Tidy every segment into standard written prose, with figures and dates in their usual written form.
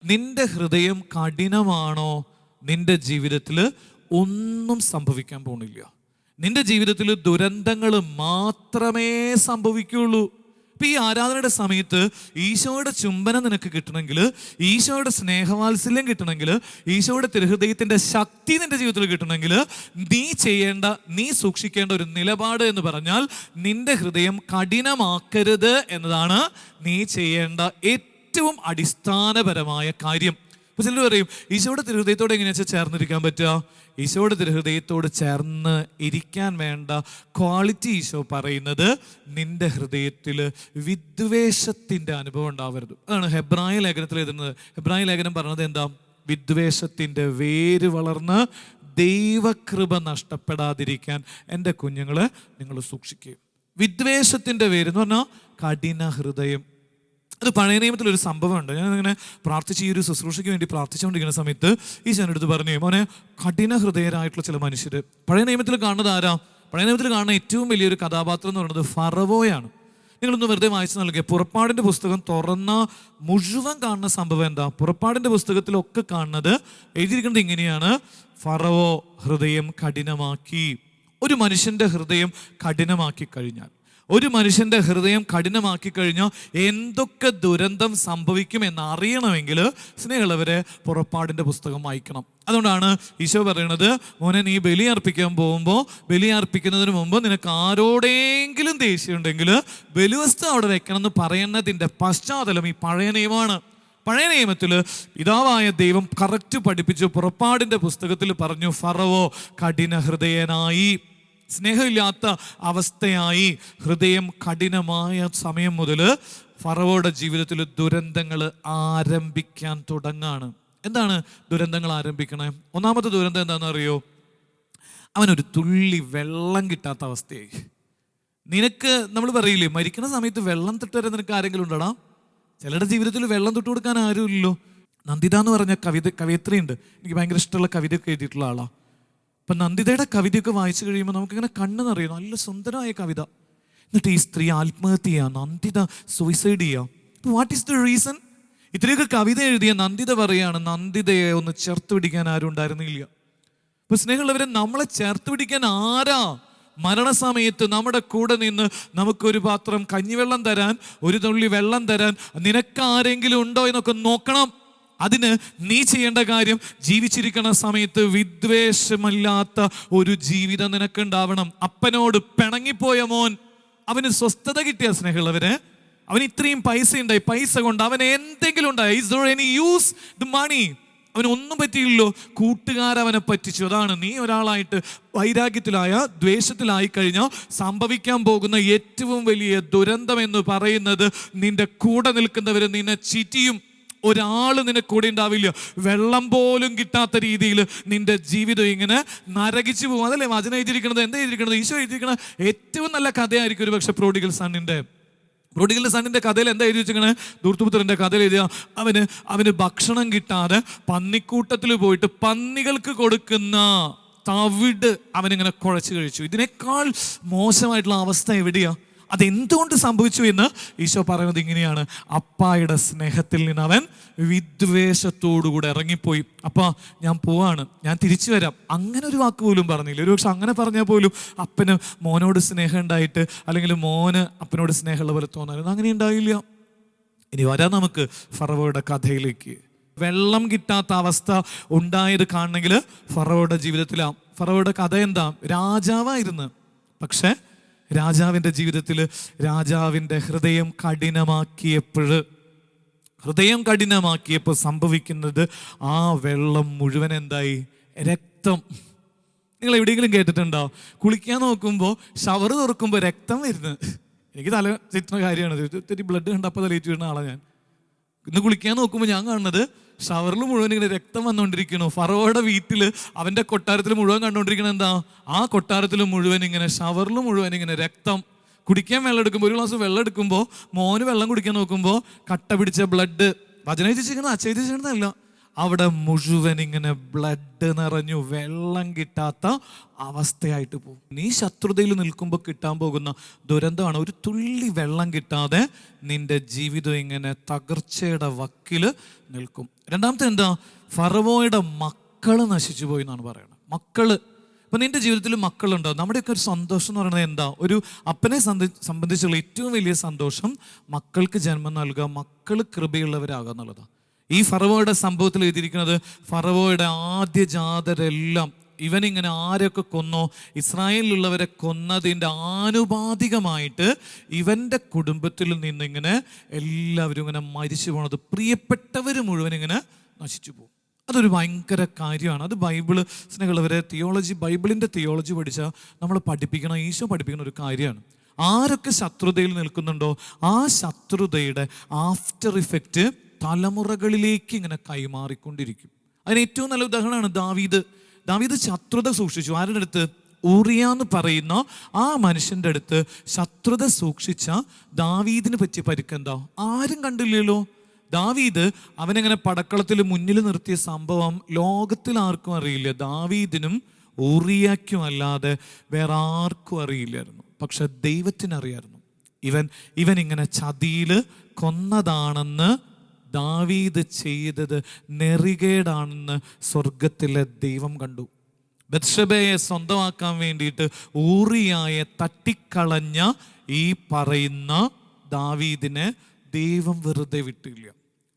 നിന്റെ ഹൃദയം കഠിനമാണോ, നിന്റെ ജീവിതത്തിൽ ഒന്നും സംഭവിക്കാൻ പോണില്ല. നിന്റെ ജീവിതത്തിൽ ദുരന്തങ്ങൾ മാത്രമേ സംഭവിക്കുള്ളൂ. ഇപ്പം ഈ ആരാധനയുടെ സമയത്ത് ഈശോയുടെ ചുംബനം നിനക്ക് കിട്ടണമെങ്കിൽ, ഈശോയുടെ സ്നേഹവാത്സല്യം കിട്ടണമെങ്കിൽ, ഈശോയുടെ തിരുഹൃദയത്തിൻ്റെ ശക്തി നിന്റെ ജീവിതത്തിൽ കിട്ടണമെങ്കിൽ നീ സൂക്ഷിക്കേണ്ട ഒരു നിലപാട് എന്ന് പറഞ്ഞാൽ നിന്റെ ഹൃദയം കഠിനമാക്കരുത് എന്നതാണ് നീ ചെയ്യേണ്ട ഏറ്റവും അടിസ്ഥാനപരമായ കാര്യം. അപ്പോൾ ചിലർ പറയും ഈശോയുടെ തിരുഹൃദയത്തോട് എങ്ങനെയാ ചേർന്നിരിക്കാൻ പറ്റുക? ഈശോയുടെ തിരുഹൃദയത്തോട് ചേർന്ന് ഇരിക്കാൻ വേണ്ട ക്വാളിറ്റി ഈശോ പറയുന്നത് നിന്റെ ഹൃദയത്തിൽ വിദ്വേഷത്തിൻ്റെ അനുഭവം ഉണ്ടാവരുത്. അതാണ് ഹെബ്രായ ലേഖനത്തിൽ എഴുതുന്നത്. ഹെബ്രായ ലേഖനം പറഞ്ഞത് എന്താ? വിദ്വേഷത്തിൻ്റെ വേര് വളർന്ന് ദൈവകൃപ നഷ്ടപ്പെടാതിരിക്കാൻ എൻ്റെ കുഞ്ഞുങ്ങളെ നിങ്ങൾ സൂക്ഷിക്കുക. വിദ്വേഷത്തിൻ്റെ വേര് എന്ന് പറഞ്ഞാൽ കഠിന ഹൃദയം. അത് പഴയ നിയമത്തിലൊരു സംഭവമുണ്ട്. ഞാനിങ്ങനെ പ്രാർത്ഥിച്ച് ഈ ഒരു ശുശ്രൂഷയ്ക്ക് വേണ്ടി പ്രാർത്ഥിച്ചുകൊണ്ടിരിക്കുന്ന സമയത്ത് ഈശോൻ്റെ അടുത്ത് പറഞ്ഞു, മോനെ, കഠിന ഹൃദയരായിട്ടുള്ള ചില മനുഷ്യർ. പഴയ നിയമത്തിൽ കാണുന്നത് ആരാ? പഴയ നിയമത്തിൽ കാണുന്ന ഏറ്റവും വലിയൊരു കഥാപാത്രം എന്ന് പറയുന്നത് ഫറവോയാണ്. നിങ്ങളൊന്ന് വെറുതെ വായിച്ചു നൽകിയ പുറപ്പാടിൻ്റെ പുസ്തകം തുറന്ന മുഴുവൻ കാണുന്ന സംഭവം എന്താ? പുറപ്പാടിൻ്റെ പുസ്തകത്തിലൊക്കെ കാണുന്നത് എഴുതിയിരിക്കുന്നത് ഇങ്ങനെയാണ്: ഫറവോ ഹൃദയം കഠിനമാക്കി. ഒരു മനുഷ്യൻ്റെ ഹൃദയം കഠിനമാക്കി കഴിഞ്ഞാൽ, ഒരു മനുഷ്യൻ്റെ ഹൃദയം കഠിനമാക്കി കഴിഞ്ഞാൽ എന്തൊക്കെ ദുരന്തം സംഭവിക്കും എന്നറിയണമെങ്കിൽ സ്നേഹമുള്ളവരെ പുറപ്പാടിൻ്റെ പുസ്തകം വായിക്കണം. അതുകൊണ്ടാണ് ഈശോ പറയുന്നത്, മോനെ, നീ ബലി അർപ്പിക്കാൻ പോകുമ്പോൾ ബലി അർപ്പിക്കുന്നതിന് മുമ്പ് നിനക്ക് ആരോടെങ്കിലും ദേഷ്യം ഉണ്ടെങ്കിൽ ബലിവസ്തു അവിടെ വെക്കണം എന്ന് പറയുന്നതിൻ്റെ പശ്ചാത്തലം ഈ പഴയ നിയമമാണ്. പഴയ നിയമത്തിൽ പിതാവായ ദൈവം കറക്റ്റ് പഠിപ്പിച്ചു. പുറപ്പാടിൻ്റെ പുസ്തകത്തിൽ പറഞ്ഞു, ഫറവോ കഠിന ഹൃദയനായി, സ്നേഹമില്ലാത്ത അവസ്ഥയായി, ഹൃദയം കഠിനമായ സമയം മുതൽ ഫറവോയുടെ ജീവിതത്തിൽ ദുരന്തങ്ങൾ ആരംഭിക്കാൻ തുടങ്ങാണ്. എന്താണ് ദുരന്തങ്ങൾ ആരംഭിക്കണേ? ഒന്നാമത്തെ ദുരന്തം എന്താണെന്ന് അറിയോ? അവനൊരു തുള്ളി വെള്ളം കിട്ടാത്ത അവസ്ഥയായി. നിനക്ക് നമ്മൾ പറയില്ലേ, മരിക്കുന്ന സമയത്ത് വെള്ളം തൊട്ടുവരെ നിനക്ക് ആരെങ്കിലും ഉണ്ടടാ? ചിലരുടെ ജീവിതത്തിൽ വെള്ളം തൊട്ട് കൊടുക്കാൻ ആരുമില്ലല്ലോ. നന്ദിത എന്ന് പറഞ്ഞ കവയിത്രിയുണ്ട്. എനിക്ക് ഭയങ്കര ഇഷ്ടമുള്ള കവിതയൊക്കെ എഴുതിയിട്ടുള്ള ആളാണ്. അപ്പം നന്ദിതയുടെ കവിതയൊക്കെ വായിച്ചു കഴിയുമ്പോൾ നമുക്കിങ്ങനെ കണ്ണ് നിറയും. നല്ല സുന്ദരമായ കവിത. എന്നിട്ട് ഈ സ്ത്രീ ആത്മഹത്യ ചെയ്യുക, നന്ദിത സൂയിസൈഡ് ചെയ്യുക. അപ്പോൾ വാട്ട് ഈസ് ദ റീസൺ? ഇത്രയൊക്കെ കവിത എഴുതിയ നന്ദിത പറയാണ്, നന്ദിതയെ ഒന്ന് ചേർത്ത് പിടിക്കാൻ ആരും ഉണ്ടായിരുന്നില്ല. അപ്പോൾ സ്നേഹമുള്ളവരെ, നമ്മളെ ചേർത്ത് പിടിക്കാൻ ആരാ? മരണസമയത്ത് നമ്മുടെ കൂടെ നിന്ന് നമുക്കൊരു പാത്രം കഞ്ഞിവെള്ളം തരാൻ, ഒരു തുള്ളി വെള്ളം തരാൻ നിനക്കാരെങ്കിലും ഉണ്ടോ എന്നൊക്കെ നോക്കണം. അതിന് നീ ചെയ്യേണ്ട കാര്യം, ജീവിച്ചിരിക്കുന്ന സമയത്ത് വിദ്വേഷമില്ലാത്ത ഒരു ജീവിതം നിനക്കുണ്ടാവണം. അപ്പനോട് പിണങ്ങിപ്പോയ മോൻ, അവന് സ്വസ്ഥത കിട്ടിയ സ്നേഹമുള്ളവരെ, അവന് ഇത്രയും പൈസ ഉണ്ടായി, പൈസ കൊണ്ട് അവന് എന്തെങ്കിലും ഉണ്ടായി, is there any use the money? അവനൊന്നും പറ്റിയില്ലല്ലോ, കൂട്ടുകാരവനെ പറ്റിച്ചു. അതാണ് നീ ഒരാളായിട്ട് വൈരാഗ്യത്തിലായ, ദ്വേഷത്തിലായി കഴിഞ്ഞാൽ സംഭവിക്കാൻ പോകുന്ന ഏറ്റവും വലിയ ദുരന്തം എന്ന് പറയുന്നത് നിന്റെ കൂടെ നിൽക്കുന്നവർ നിന്നെ ചീറ്റിയും. ഒരാൾ നിനക്ക് കൂടെ ഉണ്ടാവില്ല. വെള്ളം പോലും കിട്ടാത്ത രീതിയിൽ നിന്റെ ജീവിതം ഇങ്ങനെ നരകിച്ചു പോകും. അതല്ലേ വചനം എഴുതിയിരിക്കുന്നത്? എന്താ എഴുതിയിരിക്കുന്നത്? ഈശോ എഴുതിയിരിക്കുന്നത് ഏറ്റവും നല്ല കഥയായിരിക്കും ഒരു പക്ഷെ പ്രോഡിഗൽ സണ്ണിന്റെ കഥയിൽ എന്താ എഴുതി വെച്ചിരിക്കണേ? ദൂർത്തുപുത്രൻ്റെ കഥയിൽ എഴുതിയ അവന് ഭക്ഷണം കിട്ടാതെ പന്നിക്കൂട്ടത്തിൽ പോയിട്ട് പന്നികൾക്ക് കൊടുക്കുന്ന തവിട് അവനിങ്ങനെ കുഴച്ച് കഴിച്ചു. ഇതിനേക്കാൾ മോശമായിട്ടുള്ള അവസ്ഥ എവിടെയാ? അതെന്തുകൊണ്ട് സംഭവിച്ചു എന്ന് ഈശോ പറയുന്നത് ഇങ്ങനെയാണ്: അപ്പായുടെ സ്നേഹത്തിൽ നിന്ന് അവൻ വിദ്വേഷത്തോടുകൂടെ ഇറങ്ങിപ്പോയി. അപ്പാ, ഞാൻ പോവാണ്, ഞാൻ തിരിച്ചു വരാം. അങ്ങനെ ഒരു വാക്ക് പോലും പറഞ്ഞില്ല. ഒരു പക്ഷെ അങ്ങനെ പറഞ്ഞാൽ പോലും അപ്പന് മോനോട് സ്നേഹം ഉണ്ടായിട്ട്, അല്ലെങ്കിൽ മോന് അപ്പനോട് സ്നേഹമുള്ള പോലെ തോന്നാറുണ്ട്. അങ്ങനെ ഉണ്ടായില്ല. ഇനി വരാം നമുക്ക് ഫറവോയുടെ കഥയിലേക്ക്. വെള്ളം കിട്ടാത്ത അവസ്ഥ ഉണ്ടായത് കാണണമെങ്കിൽ ഫറവോയുടെ ജീവിതത്തിലാണ്. ഫറവോയുടെ കഥ എന്താ? രാജാവായിരുന്നു. പക്ഷെ രാജാവിൻ്റെ ജീവിതത്തിൽ രാജാവിൻ്റെ ഹൃദയം കഠിനമാക്കിയപ്പോൾ സംഭവിക്കുന്നത്, ആ വെള്ളം മുഴുവൻ എന്തായി? രക്തം. നിങ്ങൾ എവിടെയെങ്കിലും കേട്ടിട്ടുണ്ടോ? കുളിക്കാൻ നോക്കുമ്പോൾ ഷവർ തുറക്കുമ്പോൾ രക്തം വരുന്നത്? എനിക്ക് തല ചുറ്റുന്ന കാര്യമാണ്. ഒത്തിരി ബ്ലഡ് കണ്ടപ്പോൾ തലയിട്ട് വീഴുന്ന ആളാണ് ഞാൻ. ഇന്ന് കുളിക്കാൻ നോക്കുമ്പോൾ ഞാൻ കാണുന്നത് ഷവറിൽ മുഴുവൻ ഇങ്ങനെ രക്തം വന്നുകൊണ്ടിരിക്കണു. ഫറവോയുടെ വീട്ടിൽ, അവൻ്റെ കൊട്ടാരത്തിൽ മുഴുവൻ കണ്ടുകൊണ്ടിരിക്കണത് എന്താ? ആ കൊട്ടാരത്തിൽ മുഴുവൻ ഇങ്ങനെ, ഷവറിൽ മുഴുവൻ ഇങ്ങനെ രക്തം. കുടിക്കാൻ വെള്ളം എടുക്കുമ്പോൾ, ഒരു ഗ്ലാസ് വെള്ളം എടുക്കുമ്പോൾ, മോന് വെള്ളം കുടിക്കാൻ നോക്കുമ്പോൾ കട്ട പിടിച്ച ബ്ലഡ്. വചനം എഴുതിച്ചിരിക്കുന്നത് അച്ചെഴുതിച്ചിരിക്കുന്നതല്ല. അവിടെ മുഴുവൻ ഇങ്ങനെ ബ്ലഡ് നിറഞ്ഞു, വെള്ളം കിട്ടാത്ത അവസ്ഥയായിട്ട് പോകും. നീ ശത്രുതയിൽ നിൽക്കുമ്പോൾ കിട്ടാൻ പോകുന്ന ദുരന്തമാണ്. ഒരു തുള്ളി വെള്ളം കിട്ടാതെ നിന്റെ ജീവിതം ഇങ്ങനെ തകർച്ചയുടെ വക്കില് നിൽക്കും. രണ്ടാമത്തെ എന്താ? ഫറവോയുടെ മക്കള് നശിച്ചു പോയി എന്നാണ് പറയുന്നത്. മക്കള്, ഇപ്പൊ നിന്റെ ജീവിതത്തിൽ മക്കളുണ്ടോ? നമ്മുടെയൊക്കെ ഒരു സന്തോഷം എന്ന് പറയുന്നത് എന്താ? ഒരു അപ്പനെ സംബന്ധിച്ചുള്ള ഏറ്റവും വലിയ സന്തോഷം മക്കൾക്ക് ജന്മം നൽകുക, മക്കള് കൃപയുള്ളവരാകുക എന്നുള്ളതാണ്. ഈ ഫറവോയുടെ സംഭവത്തിൽ എഴുതിയിരിക്കുന്നത്, ഫറവോയുടെ ആദ്യജാതരെല്ലാം ഇവനിങ്ങനെ ആരൊക്കെ കൊന്നോ, ഇസ്രായേലിലുള്ളവരെ കൊന്നതിൻ്റെ ആനുപാതികമായിട്ട് ഇവൻ്റെ കുടുംബത്തിൽ നിന്നിങ്ങനെ എല്ലാവരും ഇങ്ങനെ മരിച്ചു പോണത്, പ്രിയപ്പെട്ടവർ മുഴുവൻ ഇങ്ങനെ നശിച്ചു പോകും. അതൊരു ഭയങ്കര കാര്യമാണ്. അത് ബൈബിള് സ്നേഹമുള്ളവരെ, ബൈബിളിൻ്റെ തിയോളജി പഠിച്ചാൽ നമ്മൾ പഠിപ്പിക്കണം, ഈശോ പഠിപ്പിക്കുന്ന ഒരു കാര്യമാണ്. ആരൊക്കെ ശത്രുതയിൽ നിൽക്കുന്നുണ്ടോ ആ ശത്രുതയുടെ ആഫ്റ്റർ ഇഫക്റ്റ് തലമുറകളിലേക്ക് ഇങ്ങനെ കൈമാറിക്കൊണ്ടിരിക്കും. അതിന് ഏറ്റവും നല്ല ഉദാഹരണമാണ് ദാവീദ് ശത്രുത സൂക്ഷിച്ചു. ആരുടെ അടുത്ത്? ഊറിയാന്ന് പറയുന്ന ആ മനുഷ്യൻ്റെ അടുത്ത് ശത്രുത സൂക്ഷിച്ച ദാവീദിന് പറ്റിയ പരിക്കെന്താ? ആരും കണ്ടില്ലല്ലോ. ദാവീദ് അവനെങ്ങനെ പടക്കളത്തിൽ മുന്നിൽ നിർത്തിയ സംഭവം ലോകത്തിൽ ആർക്കും അറിയില്ല. ദാവീദിനും ഊറിയാക്കും അല്ലാതെ വേറെ ആർക്കും അറിയില്ലായിരുന്നു. പക്ഷെ ദൈവത്തിനറിയായിരുന്നു. ഇവൻ ഇങ്ങനെ ചതിയിൽ കൊന്നതാണെന്ന് ദാവീദ് ചെയ്തത് നെറികേടാണെന്ന് സ്വർഗത്തിലെ ദൈവം കണ്ടു. ബത്ശബയെ സ്വന്തമാക്കാൻ വേണ്ടിയിട്ട് ഊറിയായെ തട്ടിക്കളഞ്ഞ ഈ പറയുന്ന ദാവീദിനെ ദൈവം വെറുതെ വിട്ടില്ല.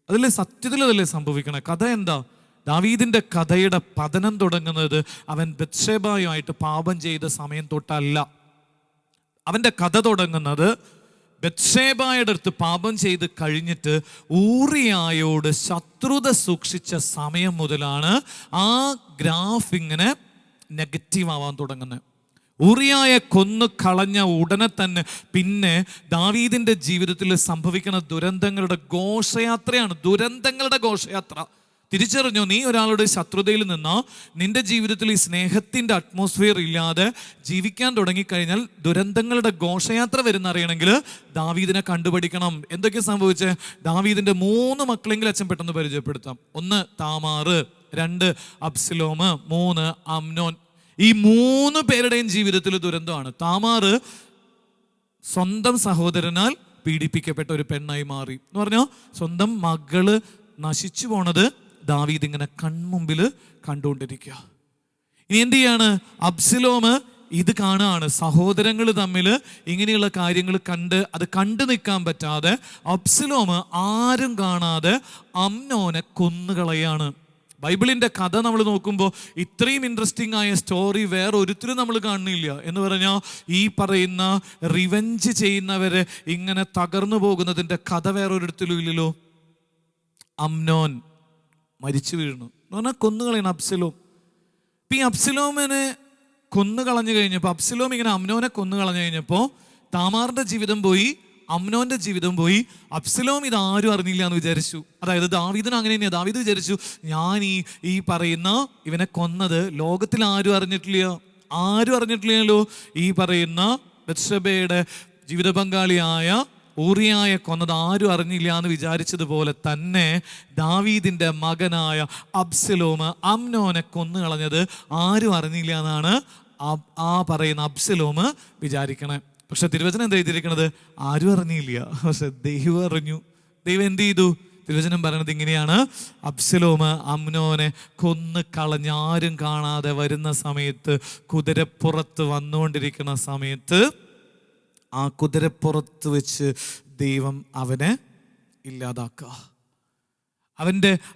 അതല്ലേ സത്യത്തിൽ അതല്ലേ സംഭവിക്കണേ? കഥ എന്താ? ദാവീദിന്റെ കഥയുടെ പതനം തുടങ്ങുന്നത് അവൻ ബത്ശേബയുമായിട്ട് പാപം ചെയ്ത സമയം തൊട്ടല്ല. അവന്റെ കഥ തുടങ്ങുന്നത് ബത്ശേബയുടെ അടുത്ത് പാപം ചെയ്ത് കഴിഞ്ഞിട്ട് ഊറിയായോട് ശത്രുത സൂക്ഷിച്ച സമയം മുതലാണ് ആ ഗ്രാഫ് ഇങ്ങനെ നെഗറ്റീവ് ആവാൻ തുടങ്ങുന്നത്. ഊറിയായെ കൊന്നു കളഞ്ഞ ഉടനെ തന്നെ പിന്നെ ദാവീദിന്റെ ജീവിതത്തിൽ സംഭവിക്കുന്ന ദുരന്തങ്ങളുടെ ഘോഷയാത്രയാണ്. ദുരന്തങ്ങളുടെ ഘോഷയാത്ര. തിരിച്ചറിഞ്ഞോ? നീ ഒരാളുടെ ശത്രുതയിൽ നിന്നോ നിന്റെ ജീവിതത്തിൽ ഈ സ്നേഹത്തിന്റെ അറ്റ്മോസ്ഫിയർ ഇല്ലാതെ ജീവിക്കാൻ തുടങ്ങിക്കഴിഞ്ഞാൽ ദുരന്തങ്ങളുടെ ഘോഷയാത്ര വരുന്ന അറിയണമെങ്കിൽ ദാവീദിനെ കണ്ടുപിടിക്കണം. എന്തൊക്കെ സംഭവിച്ചേ? ദാവീദിന്റെ 3 മക്കളെങ്കിലും അച്ഛൻ പെട്ടെന്ന് പരിചയപ്പെടുത്താം. 1 താമാറ്, 2 അബ്സലോം, 3 അമ്നോൻ. ഈ 3 പേരുടെയും ജീവിതത്തിൽ ദുരന്തമാണ്. താമാറ് സ്വന്തം സഹോദരനാൽ പീഡിപ്പിക്കപ്പെട്ട ഒരു പെണ്ണായി മാറി എന്ന് പറഞ്ഞാൽ സ്വന്തം മകള് നശിച്ചു പോണത് ദാവീദ് ഇങ്ങനെ കൺമുമ്പിൽ കണ്ടുകൊണ്ടിരിക്കുക. ഇനി എന്ത് ചെയ്യാണ്? അബ്സലോം ഇത് കാണുകയാണ്. സഹോദരങ്ങൾ തമ്മിൽ ഇങ്ങനെയുള്ള കാര്യങ്ങൾ കണ്ടു നിൽക്കാൻ പറ്റാതെ അബ്സലോം ആരും കാണാതെ അമ്നോനെ കൊന്നുകളയാണ്. ബൈബിളിൻ്റെ കഥ നമ്മൾ നോക്കുമ്പോൾ ഇത്രയും ഇൻട്രസ്റ്റിംഗ് ആയ സ്റ്റോറി വേറെ ഒരുത്തരും നമ്മൾ കാണുന്നില്ല. എന്ന് പറഞ്ഞാൽ ഈ പറയുന്ന റിവെഞ്ച് ചെയ്യുന്നവരെ ഇങ്ങനെ തകർന്നു പോകുന്നതിൻ്റെ കഥ വേറെ ഒരിടത്തിലും ഇല്ലല്ലോ. അമ്നോൻ മരിച്ചു വീഴുന്നു എന്ന് പറഞ്ഞാൽ കൊന്നുകളയാണ് അബ്സലോം. ഇപ്പം ഈ അബ്സലോമിനെ കൊന്നുകളഞ്ഞു കഴിഞ്ഞപ്പോൾ, അബ്സലോം ഇങ്ങനെ അമ്നോനെ കൊന്നുകളഞ്ഞു കഴിഞ്ഞപ്പോൾ താമാറിൻ്റെ ജീവിതം പോയി, അമ്നോന്റെ ജീവിതം പോയി. അബ്സലോം ഇത് ആരും അറിഞ്ഞില്ല എന്ന് വിചാരിച്ചു. അതായത് ദാവീദിന് അങ്ങനെ തന്നെയാണ്. ദാവീദ് വിചാരിച്ചു ഞാൻ ഈ പറയുന്ന ഇവനെ കൊന്നത് ലോകത്തിൽ ആരും അറിഞ്ഞിട്ടില്ലല്ലോ. ഈ പറയുന്ന ബത്ശബയുടെ ജീവിത പങ്കാളിയായ ഊറിയായെ കൊന്നത് ആരും അറിഞ്ഞില്ല എന്ന് വിചാരിച്ചതുപോലെ തന്നെ ദാവീദിന്റെ മകനായ അബ്സലോം അമ്നോനെ കൊന്നുകളഞ്ഞത് ആരും അറിഞ്ഞില്ല എന്നാണ് ആ പറയുന്ന അബ്സലോം വിചാരിക്കണേ. പക്ഷെ തിരുവചനം എന്താ എഴുതിയിരിക്കുന്നത്? ആരും അറിഞ്ഞില്ല, പക്ഷെ ദൈവം അറിഞ്ഞു. ദൈവം എന്ത് ചെയ്തു? തിരുവചനം പറയുന്നത് ഇങ്ങനെയാണ്: അബ്സലോം അമ്നോനെ കൊന്നു കളഞ്ഞ് ആരും കാണാതെ വരുന്ന സമയത്ത്, കുതിരപ്പുറത്ത് വന്നുകൊണ്ടിരിക്കുന്ന സമയത്ത്, ആ കുതിരപ്പുറത്ത് വെച്ച് ദൈവം അവനെ ഇല്ലാതാക്കുക.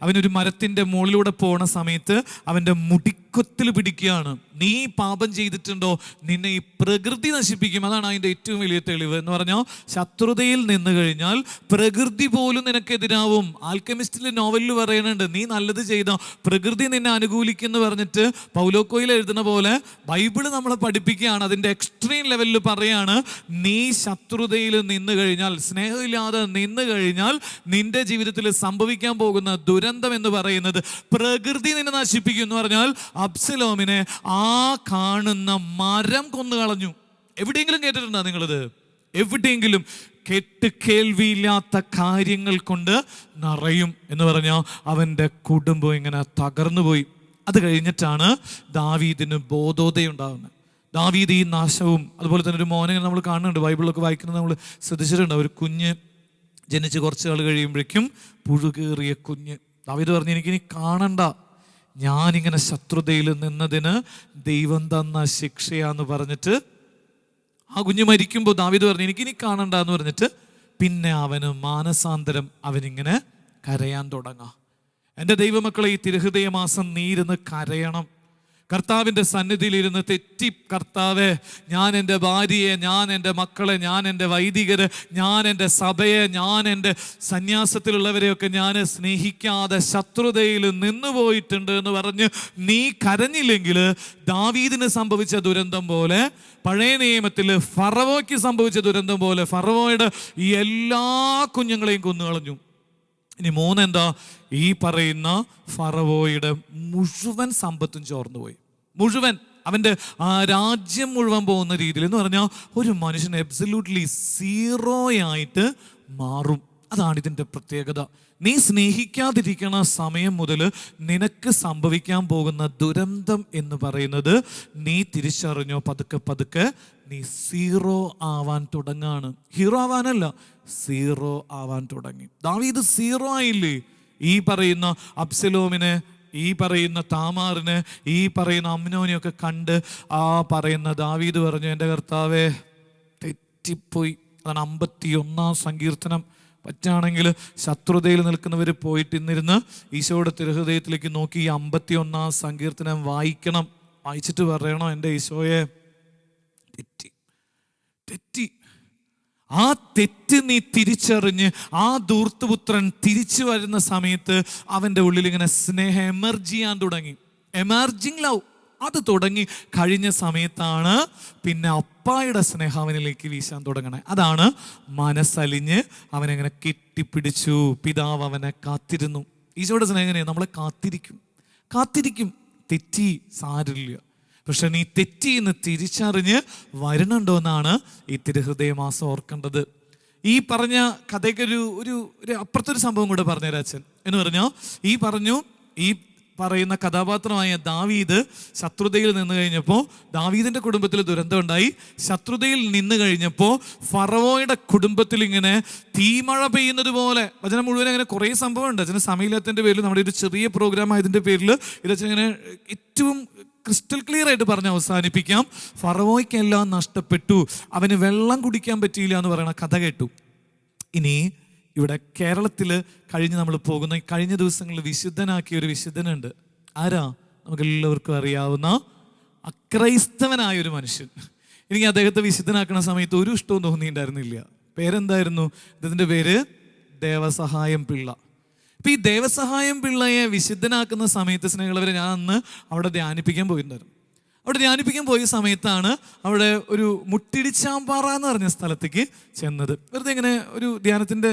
അവനൊരു മരത്തിൻ്റെ മുകളിലൂടെ പോണ സമയത്ത് അവൻ്റെ മുടിക്കൊത്തിൽ പിടിക്കുകയാണ്. നീ പാപം ചെയ്തിട്ടുണ്ടോ, നിന്നെ ഈ പ്രകൃതി നശിപ്പിക്കും. അതാണ് അതിൻ്റെ ഏറ്റവും വലിയ തെളിവ്. എന്ന് പറഞ്ഞാൽ ശത്രുതയിൽ നിന്ന് കഴിഞ്ഞാൽ പ്രകൃതി പോലും നിനക്കെതിരാവും. ആൽക്കെമിസ്റ്റിലെ നോവലിൽ പറയുന്നുണ്ട്, നീ നല്ലത് ചെയ്തോ പ്രകൃതി നിന്നെ അനുകൂലിക്കുന്നു പറഞ്ഞിട്ട് പൗലോ കൊയ്ലോ എഴുതുന്ന പോലെ ബൈബിള് നമ്മളെ പഠിപ്പിക്കുകയാണ്. അതിൻ്റെ എക്സ്ട്രീം ലെവലിൽ പറയാണ്, നീ ശത്രുതയിൽ നിന്ന് കഴിഞ്ഞാൽ, സ്നേഹമില്ലാതെ നിന്ന് കഴിഞ്ഞാൽ നിന്റെ ജീവിതത്തിൽ സംഭവിക്കാൻ പോകുന്ന ദുരന്തം എന്ന് പറയുന്നത് പ്രകൃതി നിന്നെ നശിപ്പിക്കും. എന്ന് പറഞ്ഞാൽ അബ്സലോമിനെ ആ കാണുന്ന മരം കൊന്നു കളഞ്ഞു. എവിടെയെങ്കിലും കേട്ടിട്ടുണ്ടോ നിങ്ങളിത്? എവിടെയെങ്കിലും കേൾവിയില്ലാത്ത കാര്യങ്ങൾ കൊണ്ട് നിറയും എന്ന് പറഞ്ഞാൽ അവൻ്റെ കുടുംബം ഇങ്ങനെ തകർന്നു പോയി. അത് കഴിഞ്ഞിട്ടാണ് ദാവീദിന് ബോധോദയം ഉണ്ടാകുന്നത്. ദാവീദ് ഈ നാശവും അതുപോലെ തന്നെ ഒരു മോനെ നമ്മൾ കാണുന്നുണ്ട്, ബൈബിളൊക്കെ വായിക്കുന്നത് നമ്മൾ ശ്രദ്ധിച്ചിട്ടുണ്ട്. ഒരു കുഞ്ഞ് ജനിച്ച് കുറച്ച് നാൾ കഴിയുമ്പോഴേക്കും പുഴുകേറിയ കുഞ്ഞ്. ദാവീദ് പറഞ്ഞു, എനിക്കിനി കാണണ്ട, ഞാനിങ്ങനെ ശത്രുതയിൽ നിന്നതിന് ദൈവം തന്ന ശിക്ഷയാന്ന് പറഞ്ഞിട്ട് ആ കുഞ്ഞ് മരിക്കുമ്പോൾ ദാവീദ് പറഞ്ഞു, എനിക്കിനി കാണണ്ട എന്ന് പറഞ്ഞിട്ട് പിന്നെ അവന് മാനസാന്തരം, അവനിങ്ങനെ കരയാൻ തുടങ്ങാം. എൻ്റെ ദൈവമക്കളെ, ഈ തിരുഹൃദയ മാസം നീ ഇരുന്ന് കരയണം. കർത്താവിൻ്റെ സന്നിധിയിലിരുന്ന് തെറ്റി, കർത്താവെ, ഞാൻ എൻ്റെ ഭാര്യയെ, ഞാൻ എൻ്റെ മക്കളെ, ഞാൻ എൻ്റെ വൈദികരെ, ഞാൻ എൻ്റെ സഭയെ, ഞാൻ എൻ്റെ സന്യാസത്തിലുള്ളവരെയൊക്കെ ഞാൻ സ്നേഹിക്കാതെ ശത്രുതയിൽ നിന്നുപോയിട്ടുണ്ട് എന്ന് പറഞ്ഞ് നീ കരഞ്ഞില്ലെങ്കിൽ ദാവീദിന് സംഭവിച്ച ദുരന്തം പോലെ, പഴയ നിയമത്തിൽ ഫറവോയ്ക്ക് സംഭവിച്ച ദുരന്തം പോലെ ഫറവോയുടെ ഈ എല്ലാ കുഞ്ഞുങ്ങളെയും കൊന്നുകളഞ്ഞു. ഇനി മൂന്നെന്താ? ഈ പറയുന്ന ഫറവോയുടെ മുഴുവൻ സമ്പത്തും ചോർന്നുപോയി. മുഴുവൻ അവൻ്റെ രാജ്യം മുഴുവൻ പോകുന്ന രീതിയിൽ എന്ന് പറഞ്ഞാൽ ഒരു മനുഷ്യൻ എബ്സല്യൂട്ട്ലി സീറോയായിട്ട് മാറും. അതാണ് ഇതിൻ്റെ പ്രത്യേകത. നീ സ്നേഹിക്കാതിരിക്കണ സമയം മുതൽ നിനക്ക് സംഭവിക്കാൻ പോകുന്ന ദുരന്തം എന്ന് പറയുന്നത് നീ തിരിച്ചറിഞ്ഞോ, പതുക്കെ പതുക്കെ നീ സീറോ ആവാൻ തുടങ്ങാണ്. ഹീറോ ആവാനല്ല, സീറോ ആവാൻ തുടങ്ങി. ദാവീദ് സീറോ ആയില്ലേ? ഈ പറയുന്ന അബ്സലോമിനെ, ഈ പറയുന്ന താമാറിനെ, ഈ പറയുന്ന അമ്നോനെയൊക്കെ കണ്ട് ആ പറയുന്ന ദാവീദ് പറഞ്ഞു, എൻ്റെ കർത്താവേ തെറ്റിപ്പോയി. അതാണ് 51-ാം സങ്കീർത്തനം. പറ്റുകയാണെങ്കിൽ ശത്രുതയിൽ നിൽക്കുന്നവർ പോയിട്ട് ഇന്നിരുന്ന് ഈശോയുടെ തിരുഹൃദയത്തിലേക്ക് നോക്കി ഈ 51-ാം സങ്കീർത്തനം വായിക്കണം. വായിച്ചിട്ട് പറയണം, എൻ്റെ ഈശോയെ തെറ്റി തെറ്റി. ആ തെറ്റ് നീ തിരിച്ചറിഞ്ഞ് ആ ധൂർത്തുപുത്രൻ തിരിച്ചു വരുന്ന സമയത്ത് അവൻ്റെ ഉള്ളിൽ ഇങ്ങനെ സ്നേഹം എമർജ് ചെയ്യാൻ തുടങ്ങി. എമർജിങ് ലവ് അത് തുടങ്ങി കഴിഞ്ഞ സമയത്താണ് പിന്നെ അപ്പായുടെ സ്നേഹം അവനിലേക്ക് വീശാൻ തുടങ്ങണേ. അതാണ് മനസ്സലിഞ്ഞ് അവനെങ്ങനെ കെട്ടിപ്പിടിച്ചു. പിതാവ് അവനെ കാത്തിരുന്നു. ഈശോയുടെ സ്നേഹം എങ്ങനെയാണ്? നമ്മളെ കാത്തിരിക്കും. തെറ്റി സാരില്ല, പക്ഷെ നീ തെറ്റി എന്ന് തിരിച്ചറിഞ്ഞ് വരണുണ്ടോ എന്നാണ് ഈ തിരുഹൃദയ മാസം ഓർക്കേണ്ടത്. ഈ പറഞ്ഞ കഥയ്ക്ക് ഒരു അപ്പുറത്തൊരു സംഭവം കൂടെ പറഞ്ഞുതരാം അച്ഛൻ. എന്ന് പറഞ്ഞാൽ ഈ പറയുന്ന കഥാപാത്രമായ ദാവീദ് ശത്രുതയിൽ നിന്ന് കഴിഞ്ഞപ്പോൾ ദാവീദിൻ്റെ കുടുംബത്തിൽ ദുരന്തം ഉണ്ടായി. ശത്രുതയിൽ നിന്ന് കഴിഞ്ഞപ്പോൾ ഫറവോയുടെ കുടുംബത്തിൽ ഇങ്ങനെ തീമഴ പെയ്യുന്നത് പോലെ, വചനം മുഴുവൻ അങ്ങനെ കുറേ സംഭവമുണ്ട്. അച്ഛന് സമയമില്ലാത്തതിൻ്റെ പേരിൽ നമ്മുടെ ഒരു ചെറിയ പ്രോഗ്രാം ആയതിൻ്റെ പേരിൽ ഇതച്ഛനിങ്ങനെ ഏറ്റവും ക്രിസ്റ്റൽ ക്ലിയർ ആയിട്ട് പറഞ്ഞ് അവസാനിപ്പിക്കാം. ഫറവോയ്ക്കെല്ലാം നഷ്ടപ്പെട്ടു, അവന് വെള്ളം കുടിക്കാൻ പറ്റിയില്ല എന്ന് പറയുന്ന കഥ കേട്ടു. ഇനി ഇവിടെ കേരളത്തിൽ നമ്മൾ പോകുന്ന കഴിഞ്ഞ ദിവസങ്ങളിൽ വിശുദ്ധനാക്കിയ ഒരു വിശുദ്ധനുണ്ട്. ആരാ? നമുക്കെല്ലാവർക്കും അറിയാവുന്ന അക്രൈസ്തവനായൊരു മനുഷ്യൻ. എനിക്ക് അദ്ദേഹത്തെ വിശുദ്ധനാക്കുന്ന സമയത്ത് ഒരു ഇഷ്ടവും തോന്നിയിട്ടുണ്ടായിരുന്നില്ല. പേരെന്തായിരുന്നു? ഇതിൻ്റെ പേര് ദേവസഹായം പിള്ള. ഇപ്പം ഈ ദേവസഹായം പിള്ളയെ വിശുദ്ധനാക്കുന്ന സമയത്ത് സ്നേഹികളവരെ ഞാൻ അന്ന് അവിടെ ധ്യാനിപ്പിക്കാൻ പോയിട്ടുണ്ടായിരുന്നു. അവിടെ ധ്യാനിപ്പിക്കാൻ പോയ സമയത്താണ് അവിടെ ഒരു മുട്ടിടിച്ചാമ്പാറ എന്ന് പറഞ്ഞ സ്ഥലത്തേക്ക് ചെന്നത്. വെറുതെ ഇങ്ങനെ ഒരു ധ്യാനത്തിൻ്റെ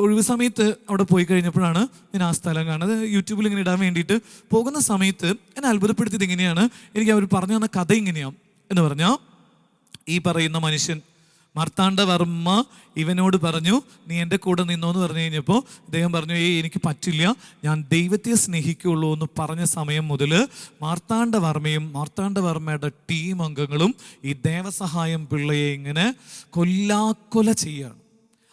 ഒഴിവ് സമയത്ത് അവിടെ പോയി കഴിഞ്ഞപ്പോഴാണ് ഞാൻ ആ സ്ഥലം കാണുന്നത്. യൂട്യൂബിൽ ഇങ്ങനെ ഇടാൻ വേണ്ടിയിട്ട് പോകുന്ന സമയത്ത് എന്നെ അത്ഭുതപ്പെടുത്തിയത് ഇങ്ങനെയാണ്. എനിക്ക് അവർ പറഞ്ഞു തന്ന കഥ ഇങ്ങനെയാണ്. എന്ന് പറഞ്ഞാൽ ഈ പറയുന്ന മനുഷ്യൻ മാർത്താണ്ഡവർമ്മ ഇവനോട് പറഞ്ഞു, നീ എൻ്റെ കൂടെ നിന്നോ എന്ന് പറഞ്ഞു കഴിഞ്ഞപ്പോൾ ഇദ്ദേഹം പറഞ്ഞു, എനിക്ക് പറ്റില്ല, ഞാൻ ദൈവത്തെ സ്നേഹിക്കുള്ളൂ എന്ന് പറഞ്ഞ സമയം മുതൽ മാർത്താണ്ഡവർമ്മയും മാർത്താണ്ഡവർമ്മയുടെ ടീം അംഗങ്ങളും ഈ ദേവസഹായം പിള്ളയെ ഇങ്ങനെ കൊല്ലാക്കൊല ചെയ്യാണ്.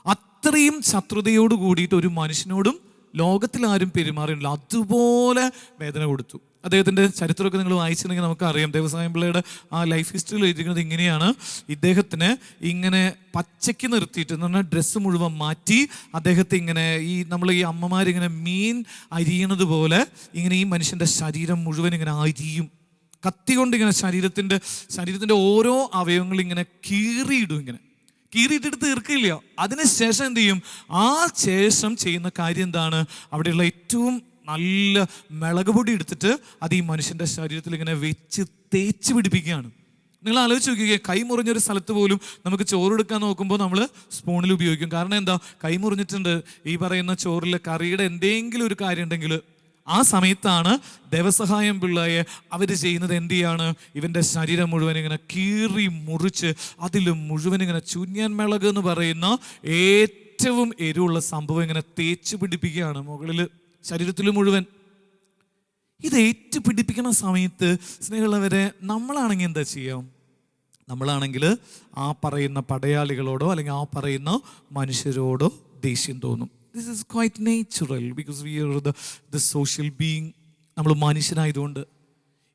അത്രയും ശത്രുതയോട് കൂടിയിട്ട് ഒരു മനുഷ്യനോടും ലോകത്തിലാരും പെരുമാറിയില്ല. അതുപോലെ വേദന കൊടുത്തു. അദ്ദേഹത്തിൻ്റെ ചരിത്രമൊക്കെ നിങ്ങൾ വായിച്ചിട്ടുണ്ടെങ്കിൽ നമുക്കറിയാം. ദേവസഹായം പിള്ളയുടെ ആ ലൈഫ് ഹിസ്റ്ററിയിൽ എഴുതിയിരിക്കുന്നത് ഇങ്ങനെയാണ്. ഇദ്ദേഹത്തിന് ഇങ്ങനെ പച്ചയ്ക്ക് നിർത്തിയിട്ട് എന്ന് പറഞ്ഞാൽ ഡ്രസ്സ് മുഴുവൻ മാറ്റി അദ്ദേഹത്തെ ഇങ്ങനെ നമ്മൾ ഈ അമ്മമാരിങ്ങനെ മീൻ അരിയണത് പോലെ ഇങ്ങനെ ഈ മനുഷ്യൻ്റെ ശരീരം മുഴുവൻ ഇങ്ങനെ അരിയും. കത്തി കൊണ്ട് ഇങ്ങനെ ശരീരത്തിൻ്റെ ഓരോ അവയവങ്ങളിങ്ങനെ കീറിയിടും. ഇങ്ങനെ കീറിയിട്ടിട്ട് തീർക്കില്ല. അതിനുശേഷം എന്ത് ചെയ്യും? ആ ശേഷം ചെയ്യുന്ന കാര്യം എന്താണ്? അവിടെയുള്ള ഏറ്റവും നല്ല മിളക് പൊടി എടുത്തിട്ട് അത് ഈ മനുഷ്യൻ്റെ ശരീരത്തിൽ ഇങ്ങനെ വെച്ച് തേച്ച് പിടിപ്പിക്കുകയാണ്. നിങ്ങൾ ആലോചിച്ച് നോക്കിക്കുക, കൈ മുറിഞ്ഞൊരു സ്ഥലത്ത് പോലും നമുക്ക് ചോറെടുക്കാൻ നോക്കുമ്പോൾ നമ്മൾ സ്പൂണിൽ ഉപയോഗിക്കും. കാരണം എന്താ? കൈ മുറിഞ്ഞിട്ടുണ്ട്. ഈ പറയുന്ന ചോറിൽ കറിയുടെ എന്തെങ്കിലും ഒരു കാര്യം ഉണ്ടെങ്കിൽ ആ സമയത്താണ് ദേവസഹായം പിള്ളയെ അവർ ചെയ്യുന്നത് എന്ത് ചെയ്യാണ്, ഇവൻ്റെ ശരീരം മുഴുവൻ ഇങ്ങനെ കീറി മുറിച്ച് അതിൽ മുഴുവൻ ഇങ്ങനെ ചൂന്യാൻ മിളക് എന്ന് പറയുന്ന ഏറ്റവും എരിവുള്ള സംഭവം ഇങ്ങനെ തേച്ച് പിടിപ്പിക്കുകയാണ് മുകളിൽ ശരീരത്തിൽ മുഴുവൻ. ഇത് ഏറ്റുപിടിപ്പിക്കുന്ന സമയത്ത് സ്നേഹമുള്ളവരെ, നമ്മളാണെങ്കിൽ എന്താ ചെയ്യാം? നമ്മളാണെങ്കിൽ ആ പറയുന്ന പടയാളികളോടോ അല്ലെങ്കിൽ ആ പറയുന്ന മനുഷ്യരോടോ ദേഷ്യം തോന്നും. This is quite natural because we are the social being. നമ്മൾ മനുഷ്യനായതുകൊണ്ട്.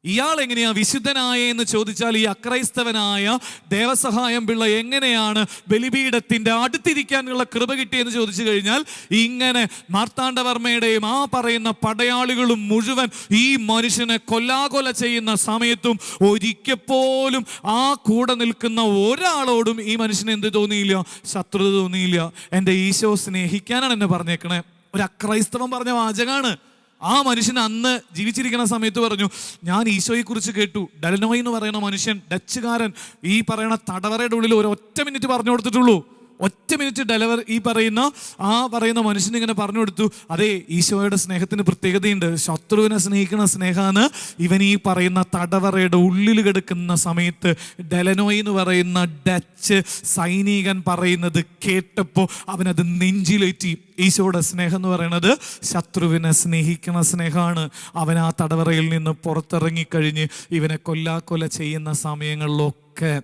ഇയാൾ എങ്ങനെയാ വിശുദ്ധനായ എന്ന് ചോദിച്ചാൽ ഈ അക്രൈസ്തവനായ ദേവസഹായം പിള്ള എങ്ങനെയാണ് ബലിപീഠത്തിന്റെ അടുത്തിരിക്കാനുള്ള കൃപ കിട്ടിയെന്ന് ചോദിച്ചു കഴിഞ്ഞാൽ, ഇങ്ങനെ മാർത്താണ്ഡവർമ്മയുടെയും ആ പറയുന്ന പടയാളികളും മുഴുവൻ ഈ മനുഷ്യനെ കൊല്ലാകൊല ചെയ്യുന്ന സമയത്തും ഒരിക്കപ്പോലും ആ കൂടെ നിൽക്കുന്ന ഒരാളോടും ഈ മനുഷ്യന് എന്ത് തോന്നിയില്ല? ശത്രുത തോന്നിയില്ല. എൻ്റെ ഈശോ സ്നേഹിക്കാനാണ് എന്നെ പറഞ്ഞേക്കണേ. ഒരു അക്രൈസ്തവൻ പറഞ്ഞ വാചകാണ്. ആ മനുഷ്യൻ അന്ന് ജീവിച്ചിരിക്കുന്ന സമയത്ത് പറഞ്ഞു, ഞാൻ ഈശോയെ കുറിച്ച് കേട്ടു. ഡെലനോയ് എന്ന് പറയുന്ന മനുഷ്യൻ, ഡച്ചുകാരൻ, ഈ പറയുന്ന തടവറയുടെ ഉള്ളിൽ ഒരു ഒറ്റ മിനിറ്റ് പറഞ്ഞു കൊടുത്തിട്ടുള്ളൂ. ഒറ്റ മിനിറ്റ് ഡെലവർ ഈ പറയുന്ന മനുഷ്യന് ഇങ്ങനെ പറഞ്ഞു കൊടുത്തു, അതെ ഈശോയുടെ സ്നേഹത്തിന് പ്രത്യേകതയുണ്ട്, ശത്രുവിനെ സ്നേഹിക്കുന്ന സ്നേഹമാണ്. ഇവൻ ഈ പറയുന്ന തടവറയുടെ ഉള്ളിൽ കിടക്കുന്ന സമയത്ത് ഡെലനോയ് എന്ന് പറയുന്ന ഡച്ച് സൈനികൻ പറയുന്നത് കേട്ടപ്പോൾ അവനത് നെഞ്ചിലേറ്റി. ഈശോയുടെ സ്നേഹം എന്ന് പറയുന്നത് ശത്രുവിനെ സ്നേഹിക്കുന്ന സ്നേഹമാണ്. അവൻ ആ തടവറയിൽ നിന്ന് പുറത്തിറങ്ങിക്കഴിഞ്ഞ് ഇവനെ കൊല്ലാക്കൊല ചെയ്യുന്ന സമയങ്ങളിലൊക്കെ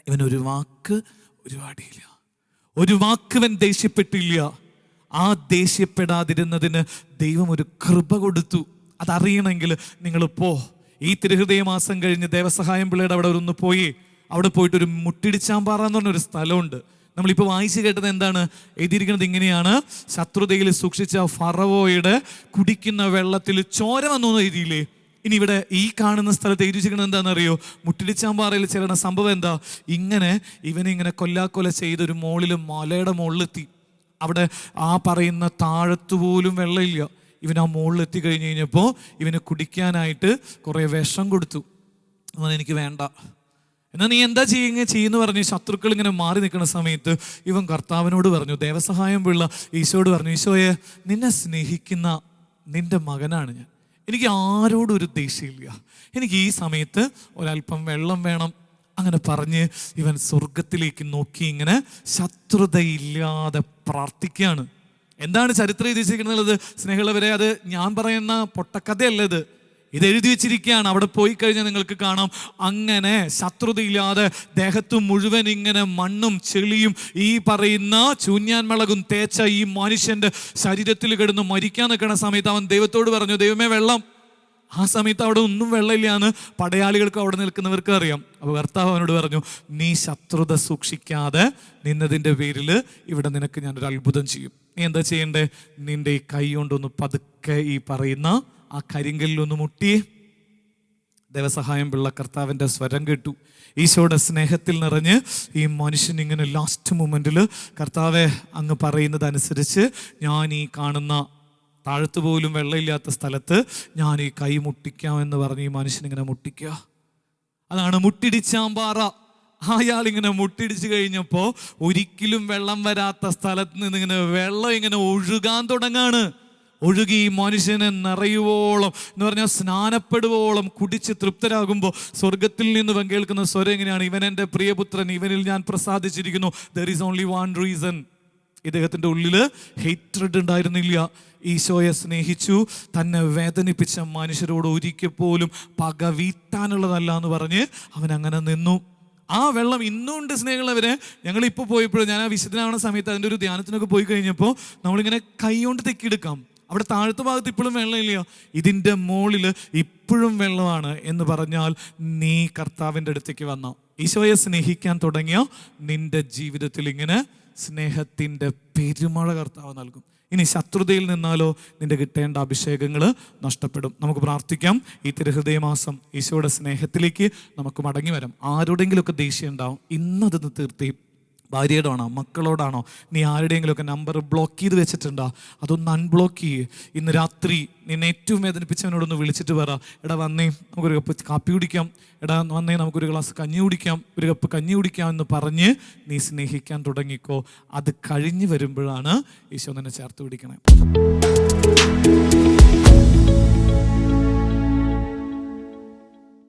ഇവനൊരു വാക്ക് ഒരുപാടിയില്ല, ഒരു വാക്കുവൻ ദേഷ്യപ്പെട്ടില്ല. ആ ദേഷ്യപ്പെടാതിരുന്നതിന് ദൈവം ഒരു കൃപ കൊടുത്തു. അതറിയണമെങ്കിൽ നിങ്ങൾ ഈ തിരുഹൃദയ മാസം കഴിഞ്ഞ് ദേവസഹായം പിള്ളയുടെ അവിടെ ഒന്ന് പോയി, അവിടെ പോയിട്ടൊരു മുട്ടിടിച്ചാമ്പാറ എന്ന് പറഞ്ഞൊരു സ്ഥലമുണ്ട്. നമ്മളിപ്പോൾ വായിച്ചു കേട്ടത് എന്താണ്? എഴുതിയിരിക്കുന്നത് ഇങ്ങനെയാണ്, ശത്രുതയിൽ സൂക്ഷിച്ച ഫറവോയുടെ കുടിക്കുന്ന വെള്ളത്തിൽ ചോര വന്നു എഴുതിയില്ലേ? ഇനി ഇവിടെ ഈ കാണുന്ന സ്ഥലത്ത് എഴുതി വെച്ചിരിക്കുന്നത് എന്താണെന്നറിയോ? മുട്ടിടിച്ചാമ്പാറയിൽ ചെല്ലുന്ന സംഭവം എന്താ? ഇവനിങ്ങനെ കൊല്ലാക്കൊല ചെയ്തൊരു മലയുടെ മുകളിലെത്തി. അവിടെ ആ പറയുന്ന താഴത്തുപോലും വെള്ളമില്ല. ഇവൻ ആ മുകളിലെത്തി കഴിഞ്ഞ് കഴിഞ്ഞപ്പോൾ ഇവന് കുടിക്കാനായിട്ട് കുറേ വിഷം കൊടുത്തു. എനിക്ക് വേണ്ട, എന്നാൽ നീ എന്താ ചെയ്യുന്നു പറഞ്ഞ് ശത്രുക്കൾ ഇങ്ങനെ മാറി നിൽക്കുന്ന സമയത്ത് ഇവൻ കർത്താവിനോട് പറഞ്ഞു, ദേവസഹായം പിള്ള ഈശോയോട് പറഞ്ഞു, ഈശോയെ, നിന്നെ സ്നേഹിക്കുന്ന നിന്റെ മകനാണ് ഞാൻ, എനിക്ക് ആരോടും ഒരു ദേഷ്യമില്ല, എനിക്ക് ഈ സമയത്ത് ഒരല്പം വെള്ളം വേണം. അങ്ങനെ പറഞ്ഞ് ഇവൻ സ്വർഗത്തിലേക്ക് നോക്കി ഇങ്ങനെ ശത്രുതയില്ലാതെ പ്രാർത്ഥിക്കുകയാണ്. എന്താണ് ചരിത്രം എഴുതിയിരിക്കുന്നത് സ്നേഹമുള്ളവരെ? അത് ഞാൻ പറയുന്ന പൊട്ടക്കഥയല്ല, ഇത് എഴുതി വെച്ചിരിക്കുകയാണ്. അവിടെ പോയി കഴിഞ്ഞാൽ നിങ്ങൾക്ക് കാണാം. അങ്ങനെ ശത്രുതയില്ലാതെ ദേഹത്ത് മുഴുവൻ ഇങ്ങനെ മണ്ണും ചെളിയും ഈ പറയുന്ന ചൂഞ്ഞാൻ മിളകും തേച്ച ഈ മനുഷ്യന്റെ ശരീരത്തിൽ കിടന്ന് മരിക്കാൻ നിൽക്കുന്ന സമയത്ത് അവൻ ദൈവത്തോട് പറഞ്ഞു, ദൈവമേ വെള്ളം. ആ സമയത്ത് അവിടെ ഒന്നും വെള്ളമില്ല എന്ന് പടയാളികൾക്ക് അവിടെ നിൽക്കുന്നവർക്ക് അറിയാം. അപ്പോൾ കർത്താവ് അവനോട് പറഞ്ഞു, നീ ശത്രുത സൂക്ഷിക്കാതെ നിന്നതിൻ്റെ പേരിൽ ഇവിടെ നിനക്ക് ഞാനൊരു അത്ഭുതം ചെയ്യും. നീ എന്താ ചെയ്യണ്ടേ? നിന്റെ ഈ കൈ കൊണ്ടൊന്ന് പതുക്കെ ഈ പറയുന്ന ആ കരിങ്കല്ലിലൊന്ന് മുട്ടി. ദേവസഹായം പിള്ള കർത്താവിൻ്റെ സ്വരം കേട്ടു. ഈശോയുടെ സ്നേഹത്തിൽ നിറഞ്ഞ് ഈ മനുഷ്യൻ ഇങ്ങനെ ലാസ്റ്റ് മൊമെൻറ്റിൽ, കർത്താവെ അങ്ങ് പറയുന്നത് അനുസരിച്ച് ഞാൻ ഈ കാണുന്ന താഴത്ത് പോലും വെള്ളമില്ലാത്ത സ്ഥലത്ത് ഞാൻ ഈ കൈ മുട്ടിക്കാമെന്ന് പറഞ്ഞ് ഈ മനുഷ്യനിങ്ങനെ മുട്ടിക്കുക. അതാണ് മുട്ടിടിച്ചാമ്പാറ. അയാളിങ്ങനെ മുട്ടിടിച്ച് കഴിഞ്ഞപ്പോൾ ഒരിക്കലും വെള്ളം വരാത്ത സ്ഥലത്ത് നിന്ന് ഇങ്ങനെ വെള്ളം ഇങ്ങനെ ഒഴുകാൻ തുടങ്ങാണ്. ഒഴുകി മനുഷ്യനെ നിറയുവോളം എന്ന് പറഞ്ഞാൽ സ്നാനപ്പെടുവോളം കുടിച്ച് തൃപ്തരാകുമ്പോൾ സ്വർഗത്തിൽ നിന്ന് കേൾക്കുന്ന സ്വരം എങ്ങനെയാണ്? ഇവൻ എൻ്റെ പ്രിയപുത്രൻ, ഇവനിൽ ഞാൻ പ്രസാദിച്ചിരിക്കുന്നു. There is only one reason. ഇദ്ദേഹത്തിൻ്റെ ഉള്ളിൽ ഹേറ്റ്രഡ് ഉണ്ടായിരുന്നില്ല. ഈശോയെ സ്നേഹിച്ചു. തന്നെ വേദനിപ്പിച്ച മനുഷ്യരോട് ഒരിക്കൽ പോലും പക വീട്ടാനുള്ളതല്ല എന്ന് പറഞ്ഞ് അവൻ അങ്ങനെ നിന്നു. ആ വെള്ളം ഇന്നും ഉണ്ട് സ്നേഹമുള്ളവരെ. ഞങ്ങളിപ്പോൾ പോയപ്പോഴും, ഞാൻ ആ വിശുദ്ധനാവുന്ന സമയത്ത് അതിൻ്റെ ഒരു ധ്യാനത്തിനൊക്കെ പോയി കഴിഞ്ഞപ്പോൾ നമ്മളിങ്ങനെ കൈ കൊണ്ട് തെക്കിയെടുക്കാം. അവിടെ താഴത്തെ ഭാഗത്ത് ഇപ്പോഴും വെള്ളമില്ല, ഇതിൻ്റെ മുകളിൽ ഇപ്പോഴും വെള്ളമാണ് എന്ന് പറഞ്ഞാൽ നീ കർത്താവിൻ്റെ അടുത്തേക്ക് വന്ന, ഈശോയെ സ്നേഹിക്കാൻ തുടങ്ങിയ നിന്റെ ജീവിതത്തിൽ ഇങ്ങനെ സ്നേഹത്തിൻ്റെ പെരുമഴ കർത്താവ് നൽകും. ഇനി ശത്രുതയിൽ നിന്നാലോ നിന്റെ കിട്ടേണ്ട അഭിഷേകങ്ങൾ നഷ്ടപ്പെടും. നമുക്ക് പ്രാർത്ഥിക്കാം. ഈ തിരുഹൃദയമാസം ഈശോയുടെ സ്നേഹത്തിലേക്ക് നമുക്ക് മടങ്ങി വരാം. ആരോടെങ്കിലുമൊക്കെ ദേഷ്യം ഉണ്ടാവും, ഇന്നതൊന്ന് തീർത്തി. ഭാര്യയോടാണോ മക്കളോടാണോ നീ ആരുടെയെങ്കിലുമൊക്കെ നമ്പർ ബ്ലോക്ക് ചെയ്ത് വെച്ചിട്ടുണ്ടോ? അതൊന്ന് അൺബ്ലോക്ക് ചെയ്യേ. ഇന്ന് രാത്രി നിന്നെ ഏറ്റവും വേദനിപ്പിച്ചവനോടൊന്ന് വിളിച്ചിട്ട് പറ, എടാ വന്നേ നമുക്കൊരു കപ്പ് കാപ്പി കുടിക്കാം, എടാ വന്നേ നമുക്കൊരു ഗ്ലാസ് കഞ്ഞി കുടിക്കാം, ഒരു കപ്പ് കഞ്ഞി കുടിക്കാം എന്ന് പറഞ്ഞ് നീ സ്നേഹിക്കാൻ തുടങ്ങിക്കോ. അത് കഴിഞ്ഞ് വരുമ്പോഴാണ് ഈശോ നിന്നെ ചേർത്ത് പിടിക്കണേ.